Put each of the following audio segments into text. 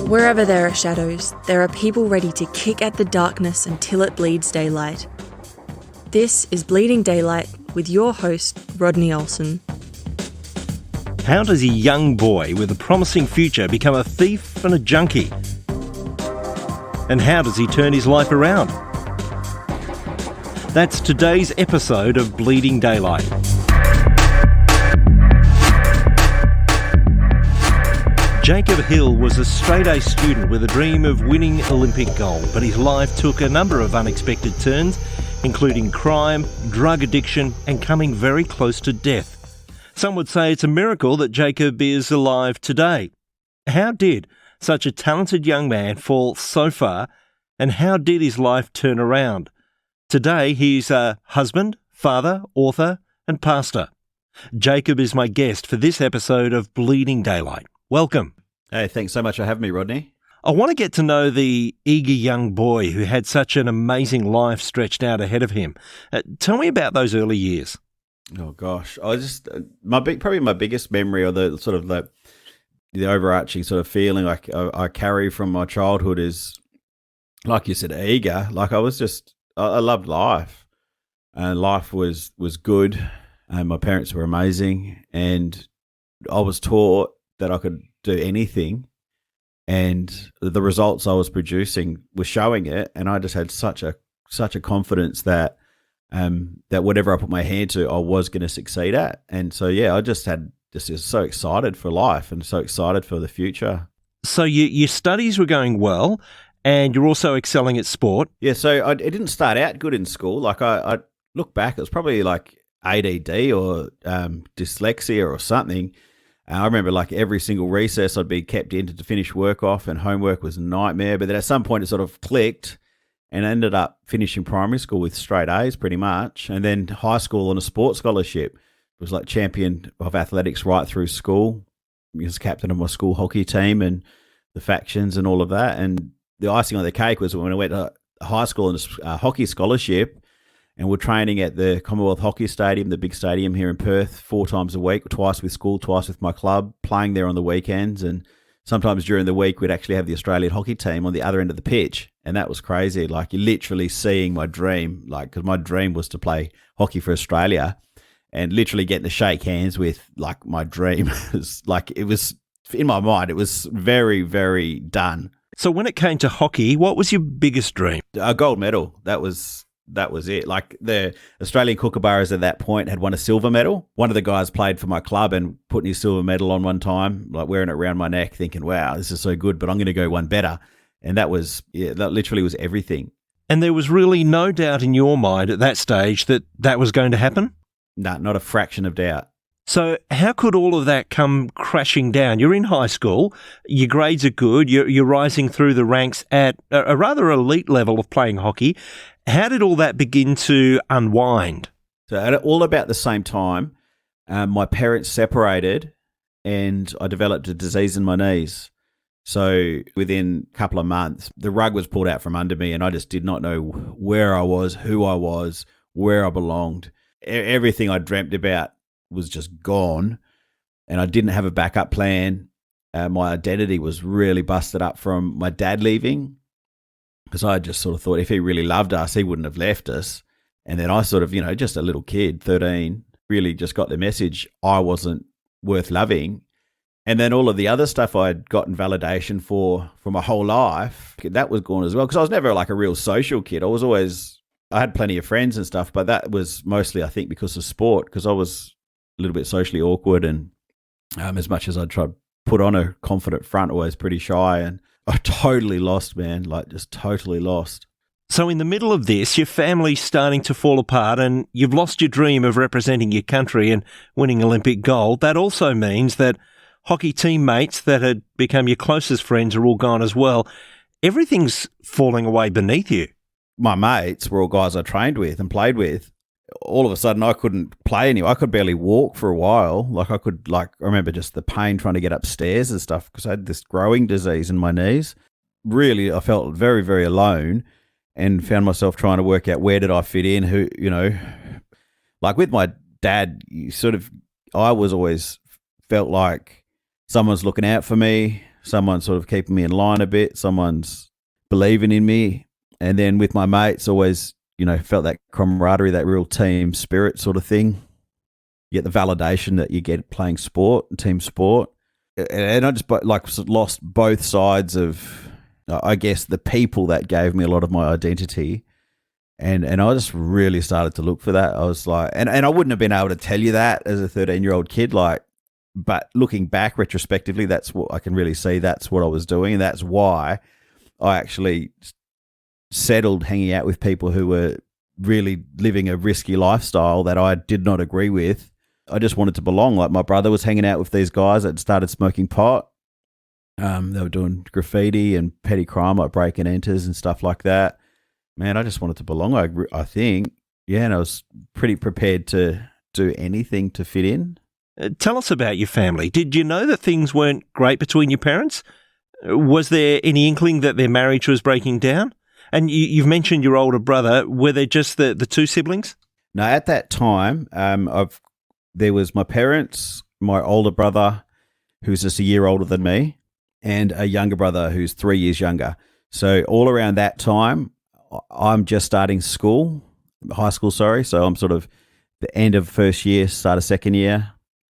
Wherever there are shadows, there are people ready to kick at the darkness until it bleeds daylight. This is Bleeding Daylight with your host, Rodney Olsen. How does a young boy with a promising future become a thief and a junkie? And how does he turn his life around? That's today's episode of Bleeding Daylight. Jacob Hill was a straight-A student with a dream of winning Olympic gold, but his life took a number of unexpected turns, including crime, drug addiction, and coming very close to death. Some would say it's a miracle that Jacob is alive today. How did such a talented young man fall so far, and how did his life turn around? Today he's a husband, father, author, and pastor. Jacob is my guest for this episode of Bleeding Daylight. Welcome. Hey, thanks so much for having me, Rodney. I want to get to know the eager young boy who had such an amazing life stretched out ahead of him. Tell me about those early years. Oh gosh, I just probably my biggest memory, or the sort of the overarching sort of feeling like I carry from my childhood is, like you said, eager. Like I loved life, and life was good, and my parents were amazing, and I was taught that I could do anything, and the results I was producing were showing it, and I just had such a confidence that that whatever I put my hand to, I was going to succeed at. And so yeah, I just was so excited for life and so excited for the future. So your studies were going well, and you're also excelling at sport. Yeah, so I didn't start out good in school. Like I look back, it was probably like ADD or dyslexia or something. I remember like every single recess I'd be kept in to finish work off, and homework was a nightmare. But then at some point it sort of clicked, and I ended up finishing primary school with straight A's pretty much. And then high school on a sports scholarship. It was like champion of athletics right through school. I was captain of my school hockey team and the factions and all of that. And the icing on the cake was when I went to high school on a hockey scholarship, and we're training at the Commonwealth Hockey Stadium, the big stadium here in Perth, 4 times a week, twice with school, twice with my club, playing there on the weekends. And sometimes during the week, we'd actually have the Australian hockey team on the other end of the pitch. And that was crazy. Like, you're literally seeing my dream, like, because my dream was to play hockey for Australia, and literally getting to shake hands with, like, my dream. It was, in my mind, it was very, very done. So when it came to hockey, what was your biggest dream? A gold medal. That was it. Like, the Australian Kookaburras at that point had won a silver medal. One of the guys played for my club and putting his silver medal on one time, like wearing it around my neck, thinking, wow, this is so good, but I'm going to go one better. And that literally was everything. And there was really no doubt in your mind at that stage that was going to happen? No, not a fraction of doubt. So how could all of that come crashing down? You're in high school, your grades are good, you're rising through the ranks at a rather elite level of playing hockey. How did all that begin to unwind? So at all about the same time, my parents separated, and I developed a disease in my knees. So within a couple of months, the rug was pulled out from under me, and I just did not know where I was, who I was, where I belonged. Everything I dreamt about was just gone, and I didn't have a backup plan. My identity was really busted up from my dad leaving, because I just sort of thought if he really loved us, he wouldn't have left us. And then I sort of, just a little kid, 13, really just got the message I wasn't worth loving. And then all of the other stuff I'd gotten validation for my whole life, that was gone as well. Because I was never like a real social kid. I had plenty of friends and stuff, but that was mostly, I think, because of sport, because I was a little bit socially awkward, and as much as I tried to put on a confident front, always pretty shy, and I totally lost, man, like just totally lost. So in the middle of this, your family's starting to fall apart, and you've lost your dream of representing your country and winning Olympic gold. That also means that hockey teammates that had become your closest friends are all gone as well. Everything's falling away beneath you. My mates were all guys I trained with and played with. All of a sudden, I couldn't play anymore. I could barely walk for a while. I remember just the pain trying to get upstairs and stuff, because I had this growing disease in my knees. Really, I felt very, very alone, and found myself trying to work out where did I fit in, who, like with my dad, I was always felt like someone's looking out for me, someone sort of keeping me in line a bit, someone's believing in me. And then with my mates, always, felt that camaraderie, that real team spirit sort of thing. You get the validation that you get playing sport, team sport. And I just lost both sides of, I guess, the people that gave me a lot of my identity. And I just really started to look for that. I was like, and I wouldn't have been able to tell you that as a 13-year-old kid, but looking back retrospectively, that's what I can really see. That's what I was doing. And that's why I actually settled hanging out with people who were really living a risky lifestyle that I did not agree with. I just wanted to belong. Like my brother was hanging out with these guys that started smoking pot. They were doing graffiti and petty crime, like break and enters and stuff like that. Man, I just wanted to belong, I think. Yeah, and I was pretty prepared to do anything to fit in. Tell us about your family. Did you know that things weren't great between your parents? Was there any inkling that their marriage was breaking down? And you've mentioned your older brother. Were they just the two siblings? No, at that time, there was my parents, my older brother, who's just a year older than me, and a younger brother who's 3 years younger. So all around that time, I'm just starting high school, sorry. So I'm sort of the end of first year, start of second year.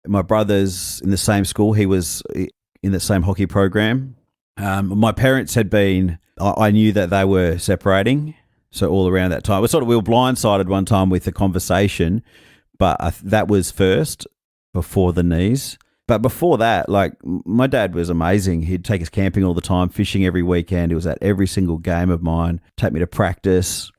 My brother's in the same school. He was in the same hockey program. My parents had been, I knew that they were separating. So all around that time, we were blindsided one time with the conversation, but that was first before the knees. But before that, my dad was amazing. He'd take us camping all the time, fishing every weekend. He was at every single game of mine, take me to practice,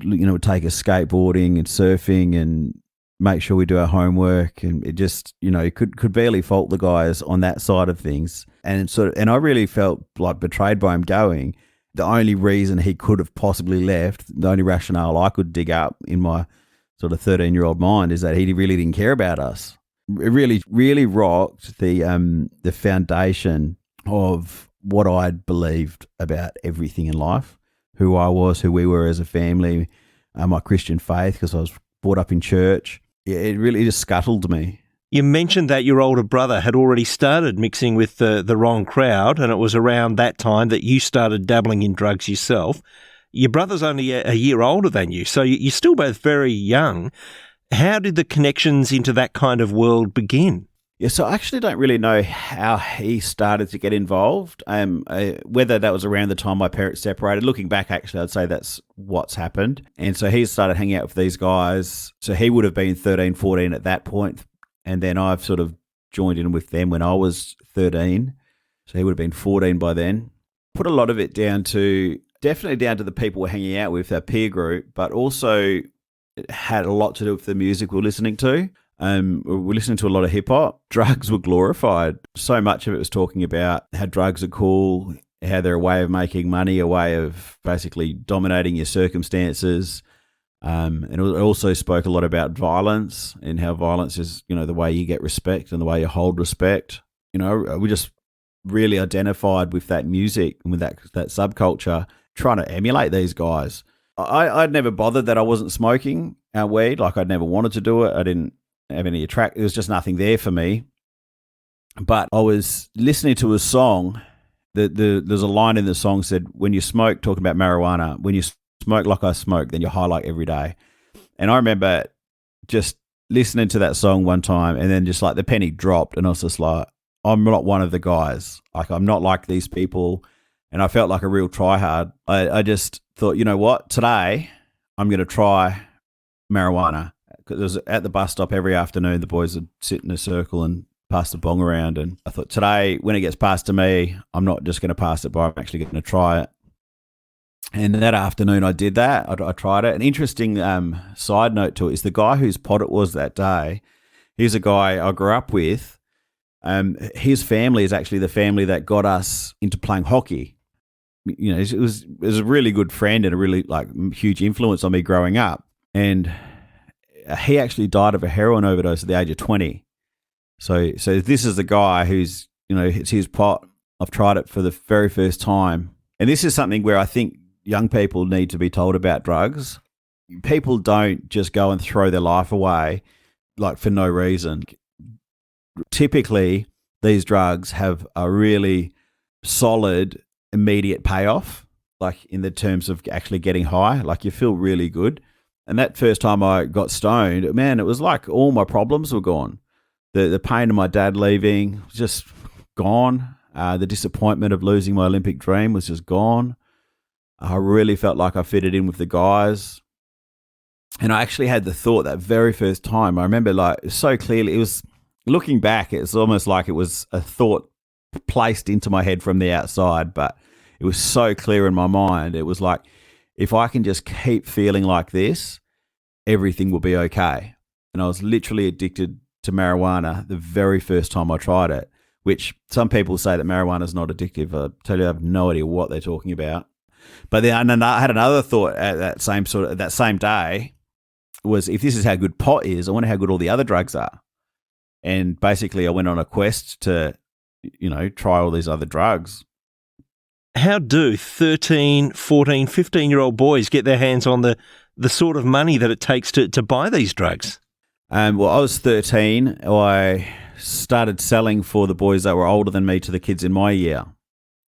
would take us skateboarding and surfing and make sure we do our homework. And it just, could barely fault the guys on that side of things. And I really felt like betrayed by him going. The only reason he could have possibly left, the only rationale I could dig up in my sort of 13-year-old mind is that he really didn't care about us. It really, really rocked the foundation of what I'd believed about everything in life, who I was, who we were as a family, my Christian faith, because I was brought up in church. It really just scuttled me. You mentioned that your older brother had already started mixing with the wrong crowd, and it was around that time that you started dabbling in drugs yourself. Your brother's only a year older than you, so you're still both very young. How did the connections into that kind of world begin? Yeah, so I actually don't really know how he started to get involved, whether that was around the time my parents separated. Looking back, actually, I'd say that's what's happened. And so he started hanging out with these guys. So he would have been 13, 14 at that point. And then I've sort of joined in with them when I was 13. So he would have been 14 by then. Put a lot of it definitely down to the people we're hanging out with, our peer group, but also it had a lot to do with the music we're listening to. We're listening to a lot of hip hop. Drugs were glorified. So much of it was talking about how drugs are cool, how they're a way of making money, a way of basically dominating your circumstances. And it also spoke a lot about violence and how violence is, the way you get respect and the way you hold respect. We just really identified with that music and with that subculture, trying to emulate these guys. I'd never bothered that I wasn't smoking weed. I'd never wanted to do it. I didn't have any attract. There was just nothing there for me. But I was listening to a song. There's a line in the song said, "When you smoke," talking about marijuana, "when you smoke like I smoke, then you're high like every day." And I remember just listening to that song one time, and then just the penny dropped, and I was just like, I'm not one of the guys. I'm not like these people. And I felt like a real tryhard. I just thought, you know what? Today, I'm going to try marijuana. Because it was at the bus stop every afternoon, the boys would sit in a circle and pass the bong around. And I thought, today, when it gets passed to me, I'm not just going to pass it by, I'm actually going to try it. And that afternoon, I did that. I tried it. An interesting side note to it is the guy whose pot it was that day, he's a guy I grew up with. His family is actually the family that got us into playing hockey. It was a really good friend and a really huge influence on me growing up. And he actually died of a heroin overdose at the age of 20. So this is the guy who's, it's his pot. I've tried it for the very first time. And this is something where I think young people need to be told about drugs. People don't just go and throw their life away for no reason. Typically, these drugs have a really solid, immediate payoff, like in the terms of actually getting high. Like you feel really good. And that first time I got stoned, man, it was like all my problems were gone. The pain of my dad leaving was just gone. The disappointment of losing my Olympic dream was just gone. I really felt like I fitted in with the guys. And I actually had the thought that very first time, I remember like so clearly, it was looking back, it's almost like it was a thought placed into my head from the outside, but it was so clear in my mind. It was like, if I can just keep feeling like this, everything will be okay. And I was literally addicted to marijuana the very first time I tried it, which some people say that marijuana is not addictive. I tell you, I have no idea what they're talking about. But then I had another thought at that same day was, if this is how good pot is, I wonder how good all the other drugs are. And basically I went on a quest to, try all these other drugs. How do 13, 14, 15-year-old boys get their hands on the sort of money that it takes to buy these drugs? Well, I was 13. I started selling for the boys that were older than me to the kids in my year.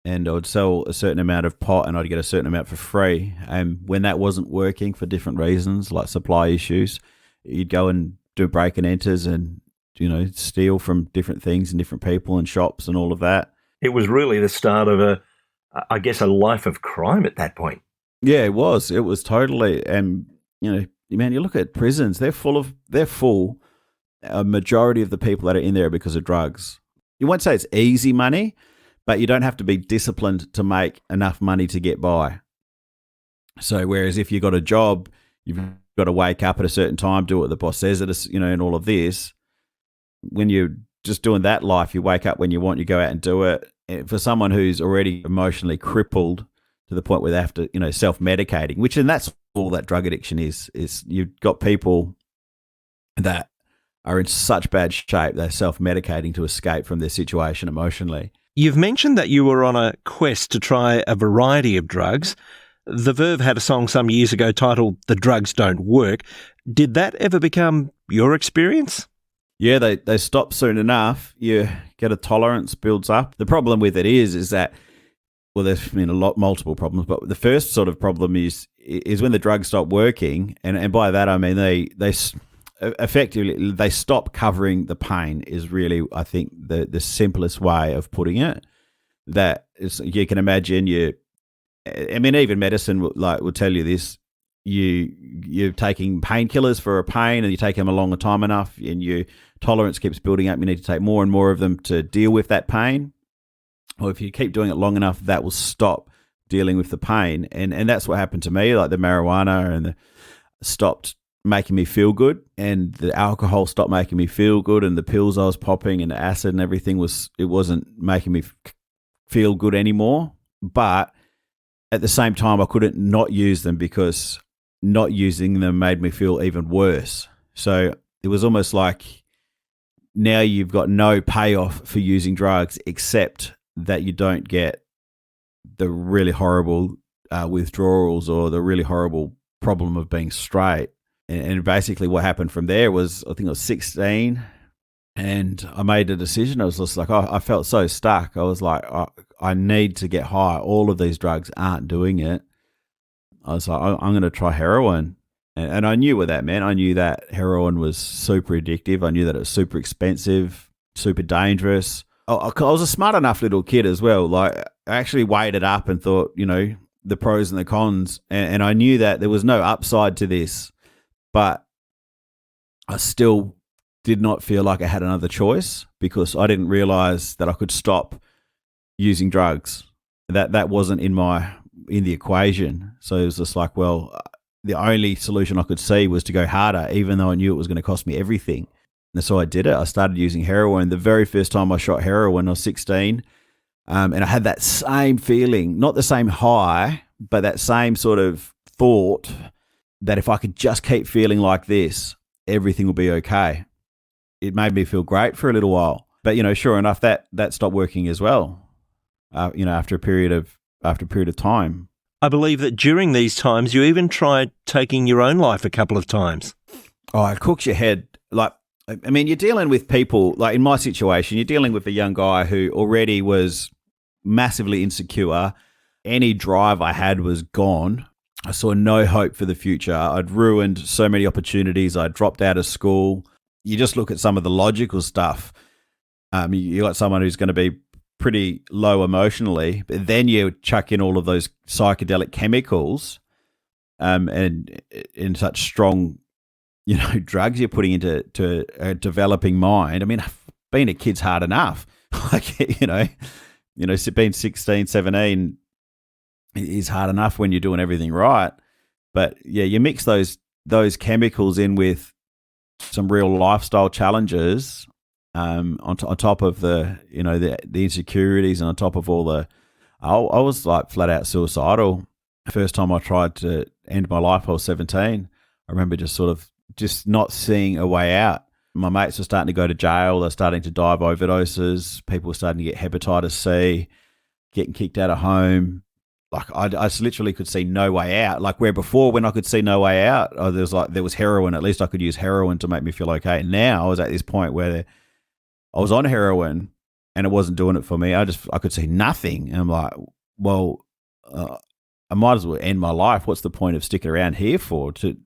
And I would sell a certain amount of pot and I'd get a certain amount for free. And when that wasn't working for different reasons, like supply issues, you'd go and do break and enters and, steal from different things and different people and shops and all of that. It was really the start of a life of crime at that point. Yeah, it was. It was totally. And, man, you look at prisons, they're full. A majority of the people that are in there are because of drugs. You won't say it's easy money, but you don't have to be disciplined to make enough money to get by. So whereas if you got a job, you've got to wake up at a certain time, do what the boss says, and all of this. When you're just doing that life, you wake up when you want, you go out and do it. And for someone who's already emotionally crippled to the point where they have to, self-medicating, and that's all that drug addiction is you've got people that are in such bad shape, they're self-medicating to escape from their situation emotionally. You've mentioned that you were on a quest to try a variety of drugs. The Verve had a song some years ago titled "The Drugs Don't Work." Did that ever become your experience? Yeah, they stop soon enough. You get a tolerance builds up. The problem with it is that, well, there's multiple problems, but the first sort of problem is when the drugs stop working, and by that I mean they effectively they stop covering the pain. Is really, I think, the simplest way of putting it. That is, you can imagine even medicine will tell you this. You're taking painkillers for a pain and you take them a longer time enough and your tolerance keeps building up. You need to take more and more of them to deal with that pain. Or if you keep doing it long enough, that will stop dealing with the pain. And that's what happened to me, like the marijuana and stopped making me feel good, and the alcohol stopped making me feel good, and the pills I was popping and the acid and everything wasn't making me feel good anymore. But at the same time, I couldn't not use them because not using them made me feel even worse. So it was almost like now you've got no payoff for using drugs except that you don't get the really horrible withdrawals or the really horrible problem of being straight. And basically what happened from there was, I think I was 16 and I made a decision. I was just like, I felt so stuck. I was like, I need to get high. All of these drugs aren't doing it. I was like, I'm going to try heroin. And I knew what that meant. I knew that heroin was super addictive. I knew that it was super expensive, super dangerous. I was a smart enough little kid as well. Like, I actually weighed it up and thought, the pros and the cons. And I knew that there was no upside to this, but I still did not feel like I had another choice because I didn't realize that I could stop using drugs. That wasn't in the equation. So it was just like, well, the only solution I could see was to go harder, even though I knew it was going to cost me everything. And so I did it. I started using heroin. The very first time I shot heroin, I was 16. And I had that same feeling, not the same high, but that same sort of thought that if I could just keep feeling like this, everything will be okay. It made me feel great for a little while. But, sure enough, that stopped working as well, after a period of time. I believe that during these times, you even tried taking your own life a couple of times. Oh, it cooks your head. You're dealing with people, like in my situation, you're dealing with a young guy who already was massively insecure. Any drive I had was gone. I saw no hope for the future. I'd ruined so many opportunities. I dropped out of school. You just look at some of the logical stuff. You got someone who's going to be pretty low emotionally, but then you chuck in all of those psychedelic chemicals, and in such strong, drugs you're putting into a developing mind. I mean, being a kid's hard enough. Like, being 16, 17 is hard enough when you're doing everything right. But yeah, you mix those chemicals in with some real lifestyle challenges, on top of the insecurities, and on top of all the, I was like flat out suicidal. The first time I tried to end my life, I was 17. I remember just not seeing a way out. My mates were starting to go to jail. They're starting to die of overdoses. People were starting to get hepatitis C, getting kicked out of home. Like I just literally could see no way out. Like where before, when I could see no way out, there was heroin. At least I could use heroin to make me feel okay. Now I was at this point where I was on heroin and it wasn't doing it for me. I could see nothing, and I'm like, well, I might as well end my life. What's the point of sticking around here for? To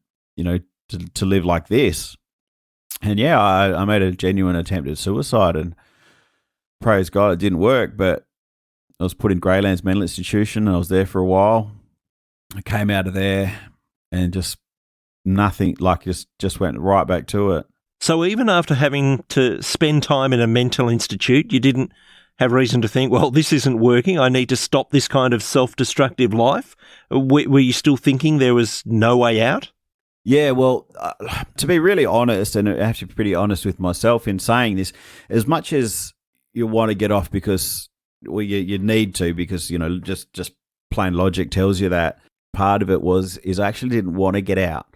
live like this? And yeah, I made a genuine attempt at suicide, and praise God, it didn't work. But I was put in Greylands Mental Institution, and I was there for a while. I came out of there and just nothing, like just went right back to it. So even after having to spend time in a mental institute, you didn't have reason to think, well, this isn't working, I need to stop this kind of self-destructive life? Were you still thinking there was no way out? Yeah, well, to be really honest, and I have to be pretty honest with myself in saying this, as much as you want to get off because you need to, because just plain logic tells you that, part of it is I actually didn't want to get out,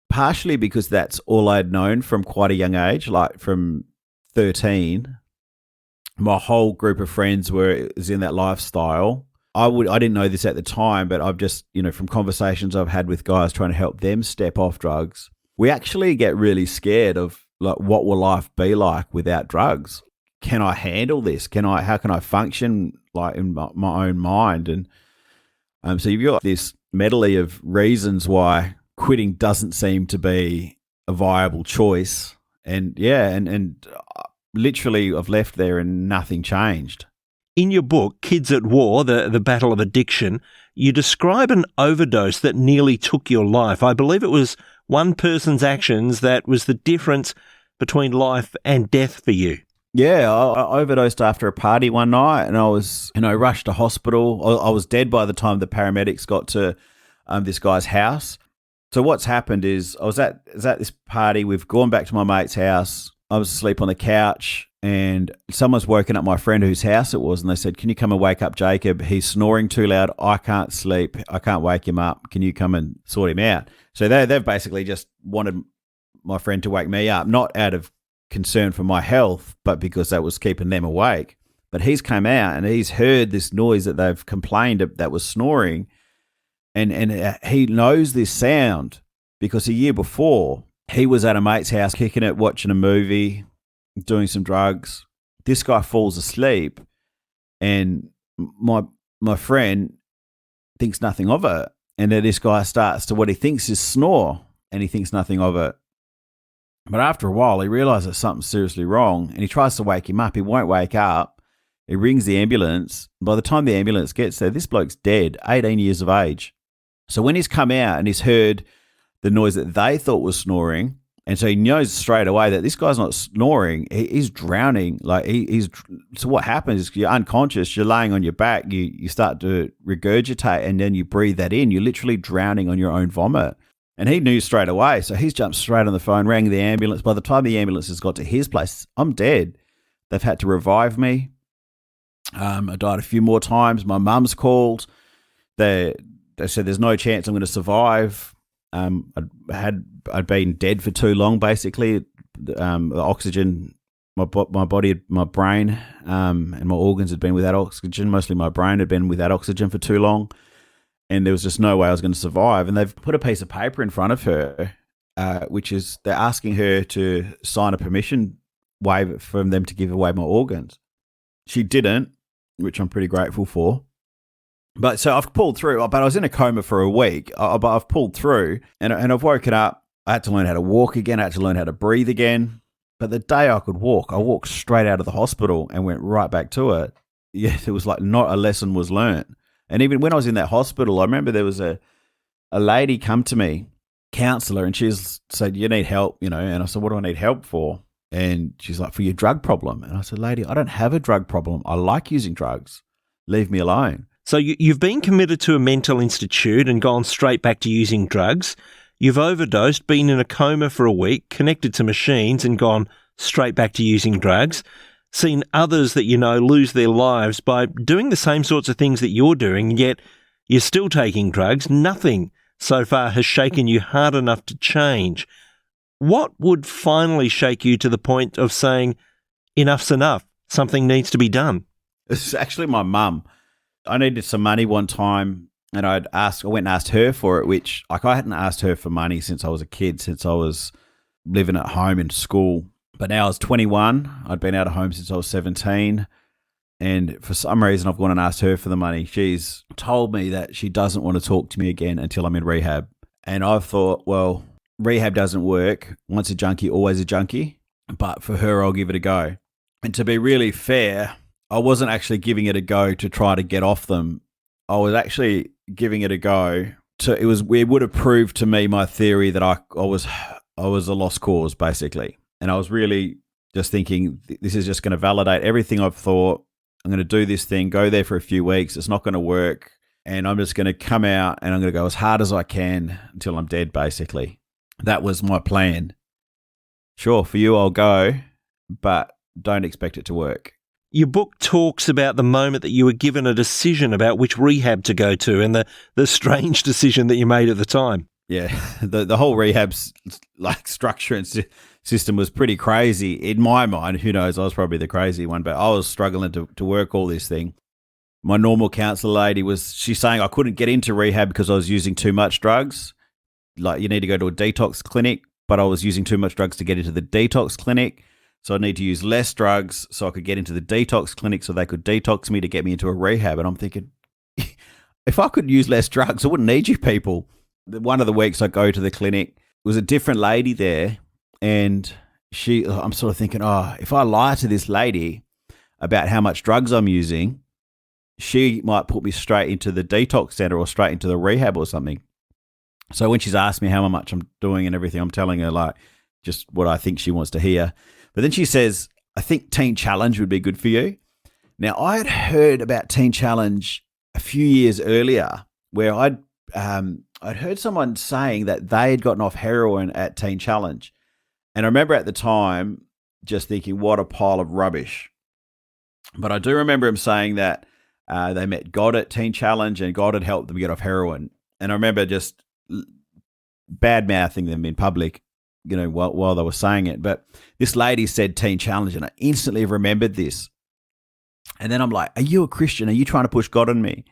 partially because that's all I'd known from quite a young age, like from 13. My whole group of friends was in that lifestyle. I didn't know this at the time, but I've just, from conversations I've had with guys trying to help them step off drugs, we actually get really scared of, like, what will life be like without drugs? Can I handle this? How can I function, like, in my own mind? And so you've got this medley of reasons why quitting doesn't seem to be a viable choice. And yeah, and literally I've left there and nothing changed. In your book, Kids at War, the Battle of Addiction, you describe an overdose that nearly took your life. I believe it was one person's actions that was the difference between life and death for you. Yeah, I overdosed after a party one night, and I was, rushed to hospital. I was dead by the time the paramedics got to this guy's house. So what's happened is I was at this party. We've gone back to my mate's house. I was asleep on the couch, and someone's woken up my friend whose house it was, and they said, "Can you come and wake up Jacob? He's snoring too loud. I can't sleep. I can't wake him up. Can you come and sort him out?" So they've basically just wanted my friend to wake me up, not out of concern for my health, but because that was keeping them awake. But he's come out and he's heard this noise that they've complained that was snoring, and he knows this sound because a year before he was at a mate's house kicking it, watching a movie, doing some drugs. This guy falls asleep, and my friend thinks nothing of it, and then this guy starts to what he thinks is snore, and he thinks nothing of it. But after a while, he realizes something's seriously wrong, and he tries to wake him up. He won't wake up. He rings the ambulance. By the time the ambulance gets there, this bloke's dead, 18 years of age. So when he's come out and he's heard the noise that they thought was snoring, and so he knows straight away that this guy's not snoring, he's drowning. Like so what happens is you're unconscious, you're laying on your back, you start to regurgitate, and then you breathe that in. You're literally drowning on your own vomit. And he knew straight away, so he's jumped straight on the phone, rang the ambulance. By the time the ambulance has got to his place, I'm dead. They've had to revive me. I died a few more times. My mum's called. They said there's no chance I'm going to survive. I'd been dead for too long, basically. The oxygen, my body, my brain, and my organs had been without oxygen. Mostly my brain had been without oxygen for too long. And there was just no way I was going to survive. And they've put a piece of paper in front of her, which is they're asking her to sign a permission waiver from them to give away my organs. she didn't, which I'm pretty grateful for. But so I've pulled through, but I was in a coma for a week, but I've pulled through and I've woken up. I had to learn how to walk again. I had to learn how to breathe again. But the day I could walk, I walked straight out of the hospital and went right back to it. Yeah, it was like not a lesson was learnt. And even when I was in that hospital, I remember there was a lady come to me, counsellor, and she said, you need help, And I said, what do I need help for? And she's like, for your drug problem. And I said, lady, I don't have a drug problem. I like using drugs. Leave me alone. So you've been committed to a mental institute and gone straight back to using drugs. You've overdosed, been in a coma for a week, connected to machines and gone straight back to using drugs. Seen others that you know lose their lives by doing the same sorts of things that you're doing, and yet you're still taking drugs. Nothing so far has shaken you hard enough to change. What would finally shake you to the point of saying, enough's enough, something needs to be done? It's actually my mum. I needed some money one time and I went and asked her for it, which I hadn't asked her for money since I was a kid, since I was living at home in school. But now I was 21. I'd been out of home since I was 17. And for some reason, I've gone and asked her for the money. She's told me that she doesn't want to talk to me again until I'm in rehab. And I've thought, well, rehab doesn't work. Once a junkie, always a junkie. But for her, I'll give it a go. And to be really fair, I wasn't actually giving it a go to try to get off them. I was actually giving it a go it would have proved to me my theory that I was a lost cause, basically. And I was really just thinking, this is just going to validate everything I've thought. I'm going to do this thing, go there for a few weeks. It's not going to work. And I'm just going to come out and I'm going to go as hard as I can until I'm dead, basically. That was my plan. Sure, for you, I'll go, but don't expect it to work. Your book talks about the moment that you were given a decision about which rehab to go to and the strange decision that you made at the time. Yeah, the whole rehab's structure and system was pretty crazy in my mind. Who knows? I was probably the crazy one, but I was struggling to work all this thing. My normal counsellor lady she's saying I couldn't get into rehab because I was using too much drugs. Like, you need to go to a detox clinic, but I was using too much drugs to get into the detox clinic. So I need to use less drugs so I could get into the detox clinic so they could detox me to get me into a rehab. And I'm thinking, if I could use less drugs, I wouldn't need you people. One of the weeks I go to the clinic, there was a different lady there. And I'm sort of thinking, if I lie to this lady about how much drugs I'm using, she might put me straight into the detox center or straight into the rehab or something. So when she's asked me how much I'm doing and everything, I'm telling her just what I think she wants to hear. But then she says, I think Teen Challenge would be good for you. Now, I had heard about Teen Challenge a few years earlier where I'd heard someone saying that they had gotten off heroin at Teen Challenge. And I remember at the time just thinking, what a pile of rubbish. But I do remember him saying that they met God at Teen Challenge and God had helped them get off heroin. And I remember just bad-mouthing them in public, while they were saying it. But this lady said Teen Challenge, and I instantly remembered this. And then I'm like, are you a Christian? Are you trying to push God on me?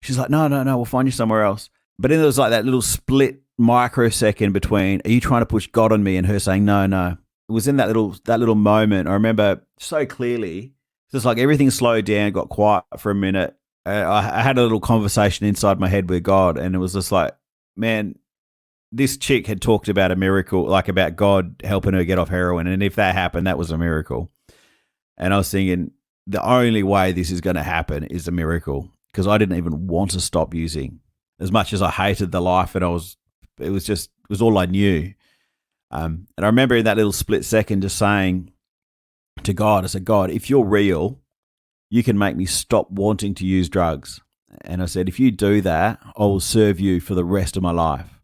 She's like, no, we'll find you somewhere else. But then there was like that little split microsecond between, are you trying to push God on me, and her saying, no. It was in that little moment. I remember so clearly. Just like everything slowed down, got quiet for a minute. I had a little conversation inside my head with God, and it was just like, man, this chick had talked about a miracle, like about God helping her get off heroin. And if that happened, that was a miracle. And I was thinking, the only way this is going to happen is a miracle, because I didn't even want to stop using. As much as I hated the life, and it was all I knew. And I remember in that little split second just saying to God, I said, God, if you're real, you can make me stop wanting to use drugs. And I said, if you do that, I will serve you for the rest of my life.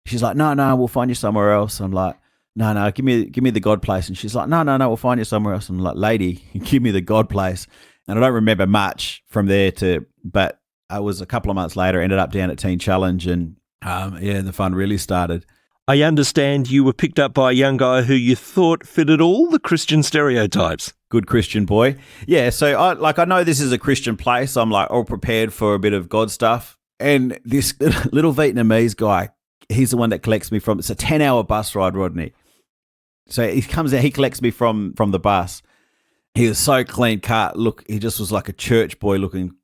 She's like, no, we'll find you somewhere else. I'm like, no, give me the God place. And she's like, no, we'll find you somewhere else. I'm like, lady, give me the God place. And I don't remember much from there but I was a couple of months later, ended up down at Teen Challenge, and the fun really started. I understand you were picked up by a young guy who you thought fitted all the Christian stereotypes. Good Christian boy. Yeah, so I know this is a Christian place. I'm like all prepared for a bit of God stuff. And this little Vietnamese guy, he's the one that collects me it's a 10-hour bus ride, Rodney. So he comes out, he collects me from the bus. he was so clean cut. Look, he just was like a church boy looking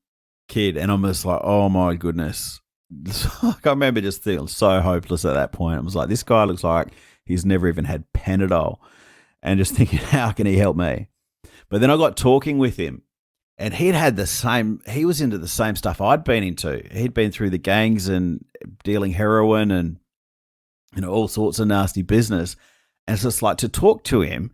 kid. And I'm just like, oh my goodness. I remember just feeling so hopeless at that point. I was like, this guy looks like he's never even had Panadol. And just thinking, how can he help me? But then I got talking with him. And he was into the same stuff I'd been into. He'd been through the gangs and dealing heroin and, all sorts of nasty business. And it's just like, to talk to him,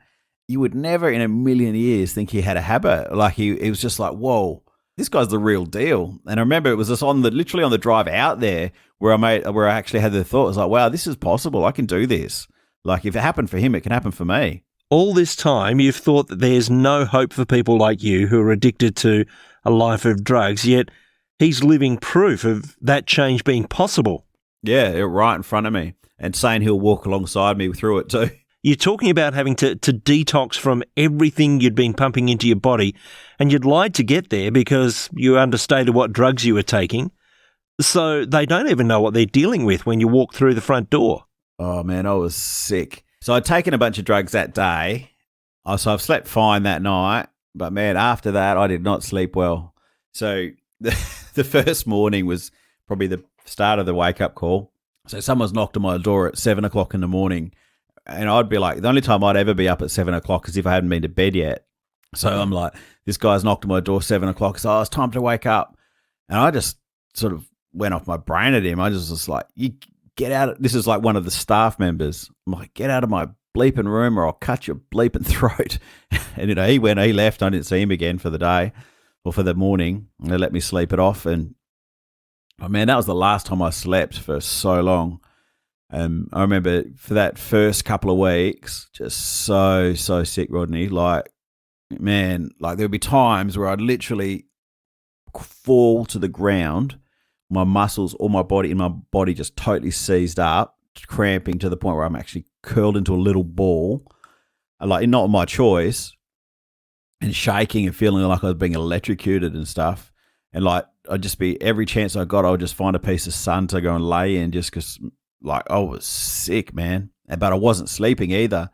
you would never in a million years think he had a habit. Like it was just like, whoa, this guy's the real deal. And I remember it was just literally on the drive out there where I actually had the thought, I was like, wow, this is possible. I can do this. Like if it happened for him, it can happen for me. All this time, you've thought that there's no hope for people like you who are addicted to a life of drugs, yet he's living proof of that change being possible. Yeah, right in front of me, and saying he'll walk alongside me through it too. You're talking about having to detox from everything you'd been pumping into your body, and you'd lied to get there because you understated what drugs you were taking, so they don't even know what they're dealing with when you walk through the front door. Oh, man, I was sick. So I'd taken a bunch of drugs that day. So I've slept fine that night. But, man, after that, I did not sleep well. So the first morning was probably the start of the wake-up call. So someone's knocked on my door at 7 o'clock in the morning. And I'd be like, the only time I'd ever be up at 7 o'clock is if I hadn't been to bed yet. So I'm like, this guy's knocked on my door 7 o'clock. So it's time to wake up. And I just sort of went off my brain at him. I just was like, you get out. This is like one of the staff members. I'm like, get out of my bleeping room or I'll cut your bleeping throat. And, he left. I didn't see him again for the day or for the morning. And they let me sleep it off. And, oh, man, that was the last time I slept for so long. I remember for that first couple of weeks, just so sick, Rodney. Like, man, like there would be times where I'd literally fall to the ground. My muscles, all my body just totally seized up, cramping to the point where I'm actually curled into a little ball, like not my choice, and shaking and feeling like I was being electrocuted and stuff. And like I'd just be, every chance I got, I would just find a piece of sun to go and lay in just because like I was sick, man. But I wasn't sleeping either.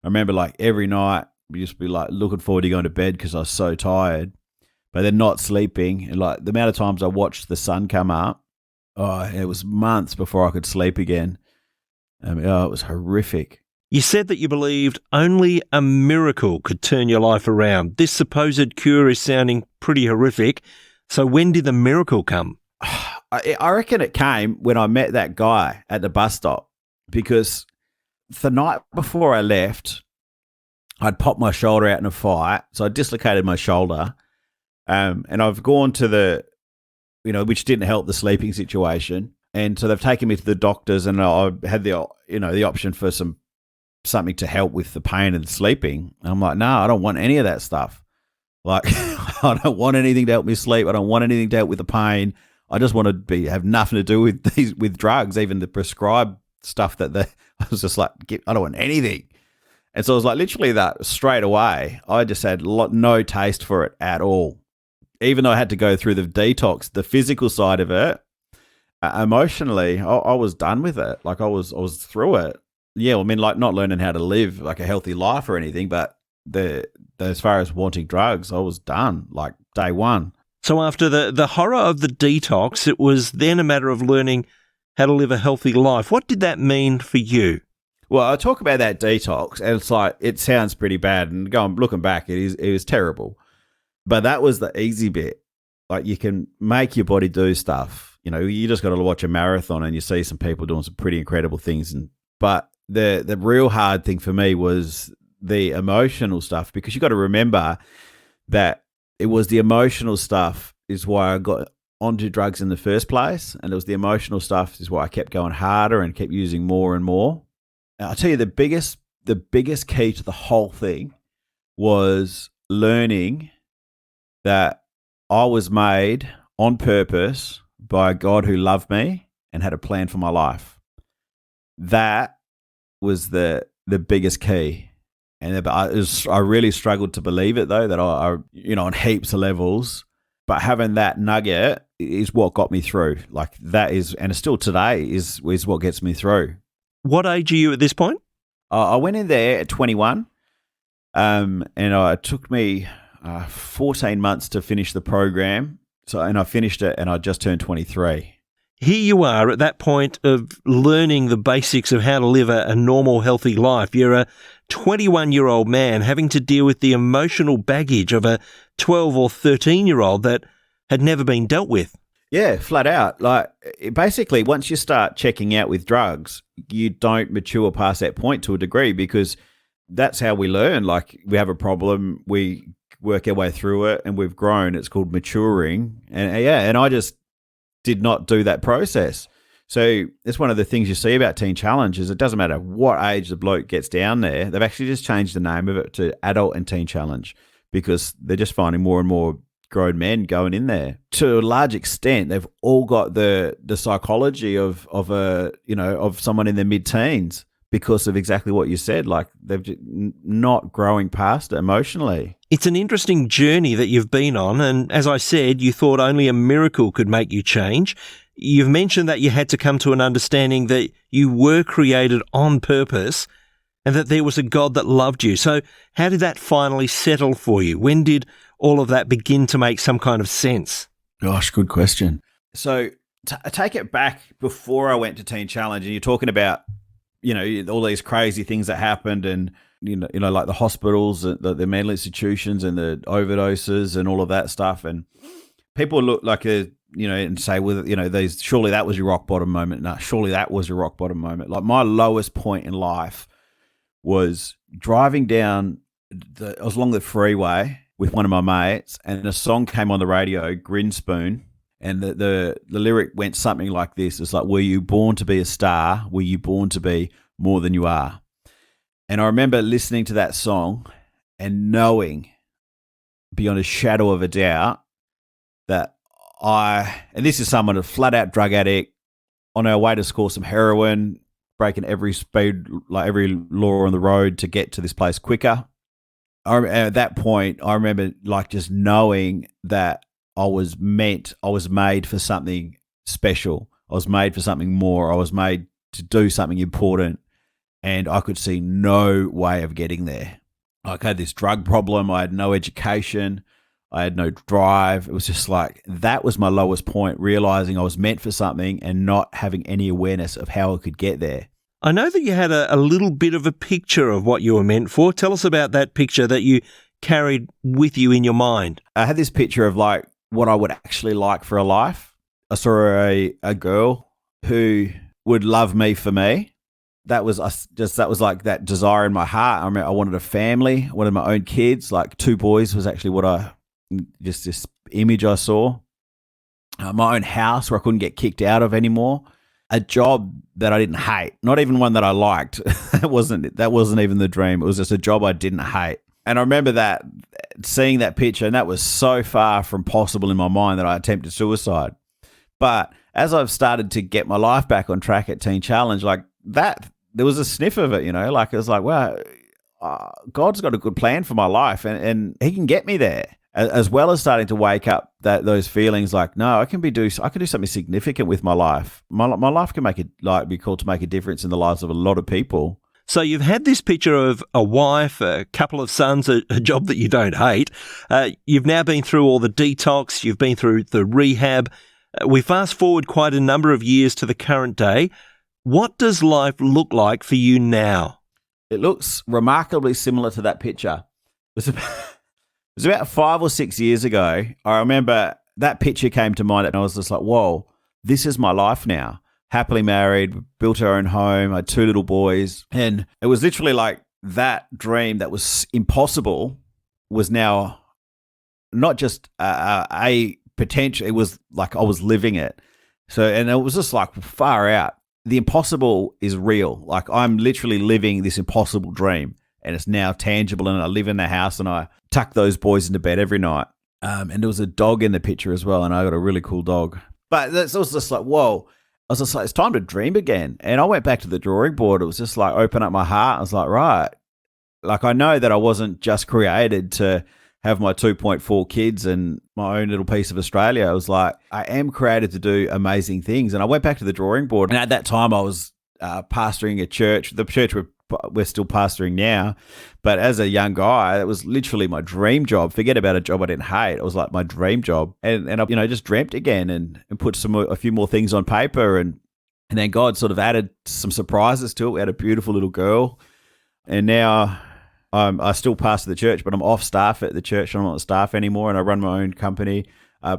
I remember like every night we just be like looking forward to going to bed because I was so tired. But then not sleeping, and like the amount of times I watched the sun come up, it was months before I could sleep again. It was horrific. You said that you believed only a miracle could turn your life around. This supposed cure is sounding pretty horrific. So when did the miracle come? I reckon it came when I met that guy at the bus stop, because the night before I left, I'd popped my shoulder out in a fight. So I dislocated my shoulder. And I've gone to which didn't help the sleeping situation. And so they've taken me to the doctors, and I had the option for something to help with the pain and sleeping. And I'm like, no, I don't want any of that stuff. Like, I don't want anything to help me sleep. I don't want anything to help with the pain. I just want to have nothing to do with drugs, even the prescribed stuff I was just like, I don't want anything. And so it was like literally that straight away. I just had no taste for it at all. Even though I had to go through the detox, the physical side of it, emotionally, I was done with it. Like I was through it. Yeah, I mean, like not learning how to live like a healthy life or anything, but as far as wanting drugs, I was done, like day one. So after the horror of the detox, it was then a matter of learning how to live a healthy life. What did that mean for you? Well, I talk about that detox, and it's like, it sounds pretty bad, and looking back, it was terrible. But that was the easy bit. Like you can make your body do stuff. You just got to watch a marathon and you see some people doing some pretty incredible things. But the real hard thing for me was the emotional stuff, because you got to remember that it was the emotional stuff is why I got onto drugs in the first place, and it was the emotional stuff is why I kept going harder and kept using more and more. And I'll tell you, the biggest key to the whole thing was learning that I was made on purpose by a God who loved me and had a plan for my life. That was the biggest key. And I really struggled to believe it, though, that I on heaps of levels. But having that nugget is what got me through. Like that is, and still today is what gets me through. What age are you at this point? I went in there at 21. And it took me 14 months to finish the program. And I finished it and I just turned 23. Here you are at that point of learning the basics of how to live a normal, healthy life. You're a 21-year-old man having to deal with the emotional baggage of a 12 or 13-year-old that had never been dealt with. Yeah, flat out. Like, basically, once you start checking out with drugs, you don't mature past that point to a degree, because that's how we learn. Like, we have a problem, we work our way through it, and we've grown. It's called maturing. And I just did not do that process. So that's one of the things you see about Teen Challenge is it doesn't matter what age the bloke gets down there. They've actually just changed the name of it to Adult and Teen Challenge because they're just finding more and more grown men going in there. To a large extent, they've all got the psychology of someone in their mid-teens because of exactly what you said. Like, they've not growing past it emotionally. It's an interesting journey that you've been on, and as I said, you thought only a miracle could make you change. You've mentioned that you had to come to an understanding that you were created on purpose and that there was a God that loved you. So how did that finally settle for you? When did all of that begin to make some kind of sense? Gosh, good question. So take it back before I went to Teen Challenge, and you're talking about, all these crazy things that happened, and like the hospitals, the mental institutions, and the overdoses, and all of that stuff. And people look like and say, these, surely that was your rock bottom moment. No, surely that was your rock bottom moment. Like, my lowest point in life was driving down I was along the freeway with one of my mates, and a song came on the radio, Grin Spoon. And the lyric went something like this. It's like, were you born to be a star? Were you born to be more than you are? And I remember listening to that song and knowing beyond a shadow of a doubt that and this is someone, a flat out drug addict, on our way to score some heroin, breaking every speed, like every law on the road to get to this place quicker. At that point, I remember like just knowing that I was made for something special. I was made for something more. I was made to do something important, and I could see no way of getting there. I had this drug problem. I had no education. I had no drive. It was just like, that was my lowest point, realizing I was meant for something and not having any awareness of how I could get there. I know that you had a little bit of a picture of what you were meant for. Tell us about that picture that you carried with you in your mind. I had this picture of like what I would actually like for a life. I saw a girl who would love me for me. That was like that desire in my heart. I remember I wanted a family. I wanted my own kids. Like 2 boys was actually just this image I saw. My own house where I couldn't get kicked out of anymore. A job that I didn't hate, not even one that I liked. That wasn't even the dream. It was just a job I didn't hate. And I remember seeing that picture, and that was so far from possible in my mind that I attempted suicide. But as I've started to get my life back on track at Teen Challenge, like that, there was a sniff of it, like it was like, wow, God's got a good plan for my life, and He can get me there. As well as starting to wake up those feelings like, no, I can do something significant with my life. My life can be called to make a difference in the lives of a lot of people. So you've had this picture of a wife, a couple of sons, a job that you don't hate. You've now been through all the detox. You've been through the rehab. We fast forward quite a number of years to the current day. What does life look like for you now? It looks remarkably similar to that picture. It was about 5 or 6 years ago. I remember that picture came to mind, and I was just like, whoa, this is my life now. Happily married, built our own home, I had 2 little boys. And it was literally like that dream that was impossible was now not just a potential, it was like I was living it. So, and it was just like far out. The impossible is real. Like, I'm literally living this impossible dream, and it's now tangible, and I live in the house, and I tuck those boys into bed every night. And there was a dog in the picture as well, and I got a really cool dog. But it was just like, whoa. I was just like, it's time to dream again. And I went back to the drawing board. It was just like, open up my heart. I was like, right. Like, I know that I wasn't just created to have my 2.4 kids and my own little piece of Australia. I was like, I am created to do amazing things. And I went back to the drawing board. And at that time, I was pastoring a church. The church we're we're still pastoring now. But as a young guy, it was literally my dream job. Forget about a job I didn't hate. It was like my dream job. And I, just dreamt again and put a few more things on paper. And then God sort of added some surprises to it. We had a beautiful little girl. And now I still pastor the church, but I'm off staff at the church. I'm not on staff anymore. And I run my own company,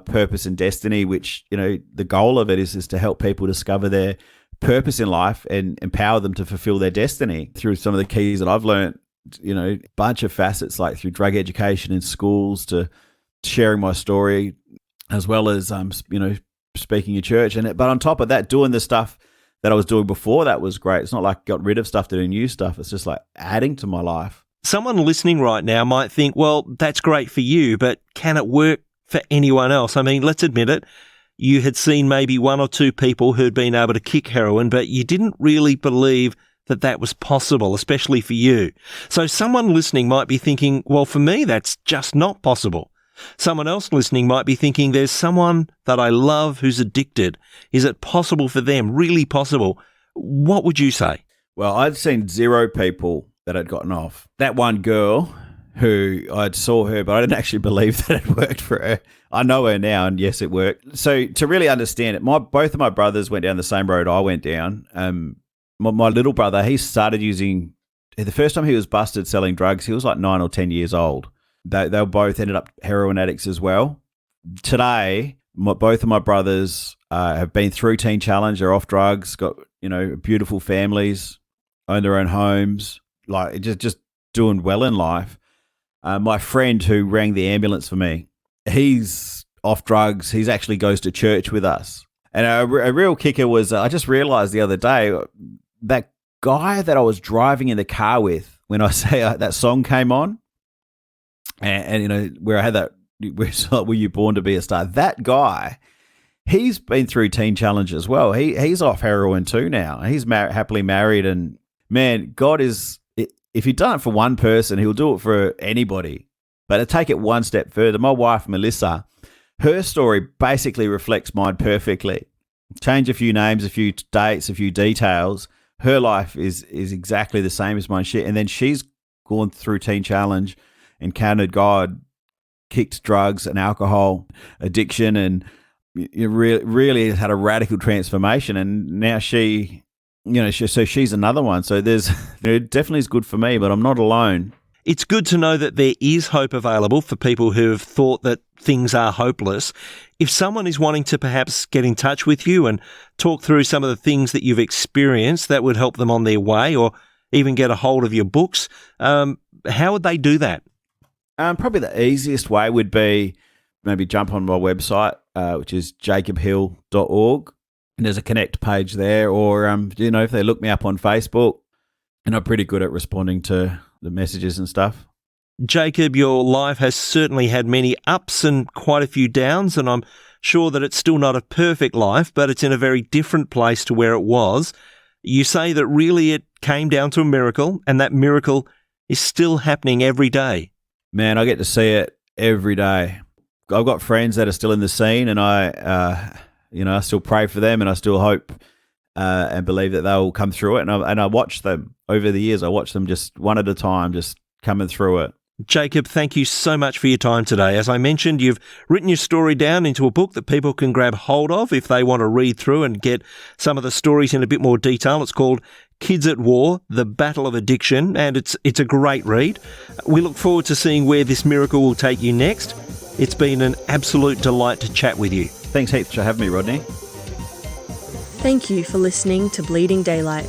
Purpose and Destiny, which, the goal of it is to help people discover their purpose in life and empower them to fulfill their destiny through some of the keys that I've learned, a bunch of facets, like through drug education in schools to sharing my story, as well as, speaking in church. But on top of that, doing the stuff that I was doing before that was great. It's not like I got rid of stuff to do new stuff. It's just like adding to my life. Someone listening right now might think, well, that's great for you, but can it work for anyone else? I mean, let's admit it. You had seen maybe one or two people who'd been able to kick heroin, but you didn't really believe that was possible, especially for you. So someone listening might be thinking, well, for me, that's just not possible. Someone else listening might be thinking, there's someone that I love who's addicted. Is it possible for them? Really possible? What would you say? Well, I'd seen 0 people that had gotten off. That one girl who I saw her, but I didn't actually believe that it worked for her. I know her now, and yes, it worked. So to really understand it, both of my brothers went down the same road I went down. My little brother, he started using, the first time he was busted selling drugs, he was like 9 or 10 years old. They both ended up heroin addicts as well. Today, both of my brothers have been through Teen Challenge. They're off drugs, got beautiful families, own their own homes, like just doing well in life. My friend who rang the ambulance for me, he's off drugs. He's actually goes to church with us. And a real kicker was, I just realized the other day, that guy that I was driving in the car with when I say that song came on, and where I had that, were you born to be a star? That guy, he's been through Teen Challenge as well. He's off heroin too now. He's happily married, and man, God is, if you've done it for one person, he'll do it for anybody. But to take it one step further, my wife, Melissa, her story basically reflects mine perfectly. Change a few names, a few dates, a few details. Her life is exactly the same as mine. And then she's gone through Teen Challenge, encountered God, kicked drugs and alcohol addiction, and really had a radical transformation. And now she's another one. So it definitely is good for me, but I'm not alone. It's good to know that there is hope available for people who have thought that things are hopeless. If someone is wanting to perhaps get in touch with you and talk through some of the things that you've experienced that would help them on their way, or even get a hold of your books, how would they do that? Probably the easiest way would be maybe jump on my website, which is jacobhill.org. And there's a connect page there, or, if they look me up on Facebook, and I'm pretty good at responding to the messages and stuff. Jacob, your life has certainly had many ups and quite a few downs, and I'm sure that it's still not a perfect life, but it's in a very different place to where it was. You say that really it came down to a miracle, and that miracle is still happening every day. Man, I get to see it every day. I've got friends that are still in the scene, and I still pray for them, and I still hope and believe that they'll come through it. And I watch them over the years. I watch them just one at a time, just coming through it. Jacob, thank you so much for your time today. As I mentioned, you've written your story down into a book that people can grab hold of if they want to read through and get some of the stories in a bit more detail. It's called Kids at War, The Battle of Addiction, and it's a great read. We look forward to seeing where this miracle will take you next. It's been an absolute delight to chat with you. Thanks heaps for having me, Rodney. Thank you for listening to Bleeding Daylight.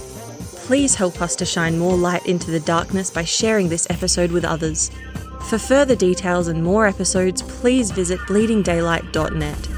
Please help us to shine more light into the darkness by sharing this episode with others. For further details and more episodes, please visit bleedingdaylight.net.